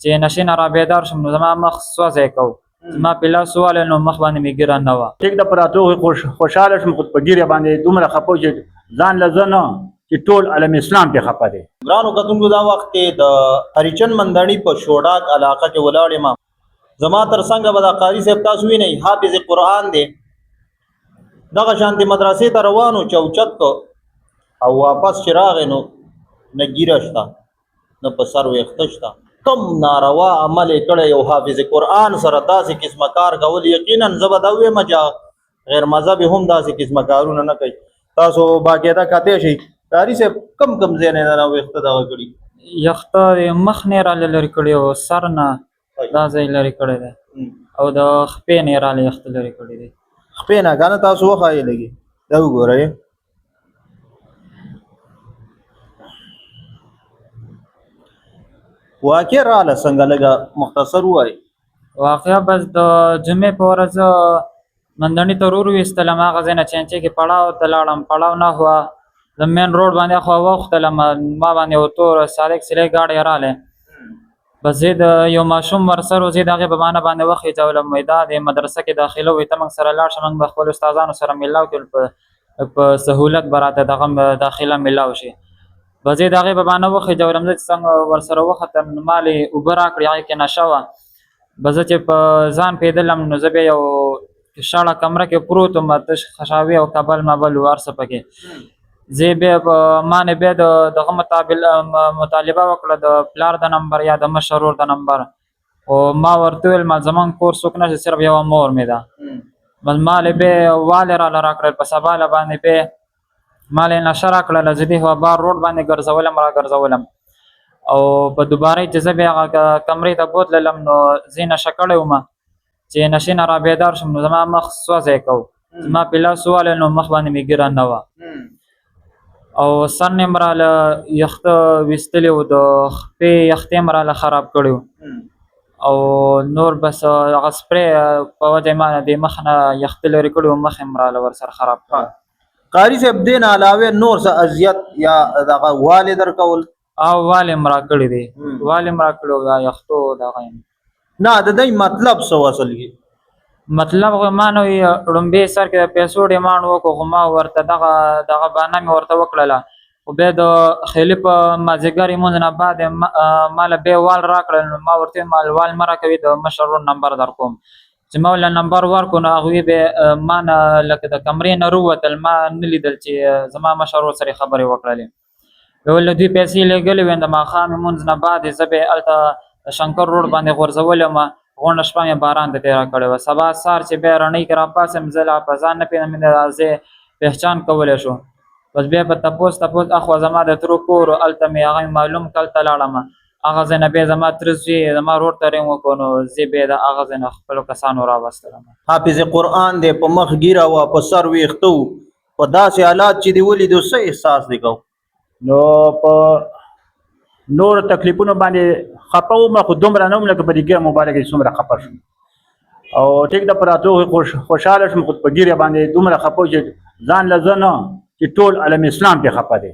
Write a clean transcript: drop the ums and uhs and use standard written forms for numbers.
چې نشې نه را بیدار شم نو زما مخ سوځی کو زما په لاس ووالی نو مخ باندې مې ګیره نه وه. ټیک د پراتو خوشحاله شم خو په ګیره باندې دومره خفه چې ځان له زه نه چې ټول عالم اسلام پې خفه دی. ګرانو کتونکو دا وخت کې د هریچند مندڼي په شوډاک علاقه کې ولاړ یم. زما تر څنګه به دا قاري صاحب تاسو وینئ حافظ قرآن دی. دغه شانتې مدرسې ته روان و چې اوچت کو او واپس چې راغی نو نه ګیره شته نه په سر ویښته شته. کم ناروا عمل یې کړی یو حافظ قرآن سره داسې قسمه کار کول یقینا زه به دا ویم چې غیر مذهبي هم داسې قسمه کارونه نه کوي. تاسو باقاعده کتی شئ قاري صاحب کم ځای نه دا ویښته دغه کړي یخته مخ نه راله لرې کړی او سر نه دا ځای لرې کړی دی او د خپې نه یې راله یخته لرې کړی دی. خپې نه که نه تاسو وښایې لږې دا وګورئ. واقع راله څنګه لږه مختصر ووایي. واقعه بس د جمعې په ورځ مندڼي ته ور وویستلم هغه ځای نه چینچې کې پړاو ته لاړم پړاو نه هوا د مین روډ باندې خوا واوښتلم ما باندې یو تور سالک سلی ګاډی رالی بس زه د یو ماشوم ورسره زه د هغې په بهانه باندې وخېجولم وایي دا د مدرسه کې داخله وایي ته موږ سره لاړ شه موږ به خپلو استادانو سره میلاو کړو په سهولت به راته دغه داخله میلاو شي. بس زه د هغې په بهانه وخېجولم زه چې څنګه ورسره وختم نو ما لې اوبه راکړې هغې کې نشه وه. بس زه چې په ځان پوهېدلم نو زه بیا یو شاړه کمره کې پروت وم تش خشاوي او کابل مابل و هر څه پکې. زه بیا ما نه بیا دغه مطالبه وکړه د پلار د نمبر یا د مشر ورور د نمبر او ما ورته وویل ما زموږ کور څوک نشته صرف یوه مور مې ده. بس ما لې بیا والې راله راکړل په سباله باندې بیا ما لې نشه راکړله زه دې بار روډ باندې ګرځولم را ګرځولم او په دوباره چې زه بیا هغه کمرې ته بوتللم نو زه نشه کړی وم چې نشې نه را بیدار شم نو زما مخ سوځی کو زما په لاس ووالی نو مخ باندې مې ګیره نه وه او سر نه مې راله یخته ویستلې و د خپې یختې مې راله خراب کړی او نور بس هغه سپری په وجه ما د مخ نه یخته لرې کړي و مخ یې مې راله ورسره خراب کړی. قاري صاحب دې نه علاوه نور څه اذیت یا دغه والې درکول او والې مې راکړي دي والې مې راکړي و دا یختو دغه نه د دې مطلب څه اصل کې مطلب ما نو ړومبې سر کې د پیسو ډیمانډ وکړو خو ما ورته دغه بهانه مې ورته وکړله خو بیا د خیلي په مازدیګر لمونځ نه بعد ما له بیا وال راکړل نو ما ورته ویل وال مه راکوي د مشر ورور نمبر در کوم چې ما ورله نمبر ورکړو نو هغوی بیا ما نه لکه د کمرې نه راووتل ما نه لیدل چې زما مشر ورور سره یې خبرې وکړلې بیا ورله دوی پیسې لېږلې وې د ماښام لمونځ نه بعد زه بیا هلته شنکر روډ باندې غورځولم غونډه شپه مې باران ته تېره کړې وه. سبا سهار چې بیا رڼۍ کې راپاڅېم زه لا په ځان نه پوهېدم مې ځای پهچان کولی شو بس بیا په تپوس اخوا زما د ترو کور هلته مې هغه معلوم کل ته لاړم هغه ځای نه بیا زما تره زوی زما رور ته رینګ وکړو نو زه بیا د هغه ځای نه خپلو کسانو راوستلم. حافظ قرآن دی په مخ ګیره وه په سر ویښته و په داسې حالات چې دې ولیدو څه احساس دی کو؟ نو په نور تکلیفونو باندې خفه وم خو دومره نه وم لکه په دې ګیره مبارکه چې څومره خفه شوم او ټیک د پراتو خوشحاله شم خو په ګیره باندې دومره خفه چې ځان له زه نه چې ټول عالم اسلام پې خفه دی.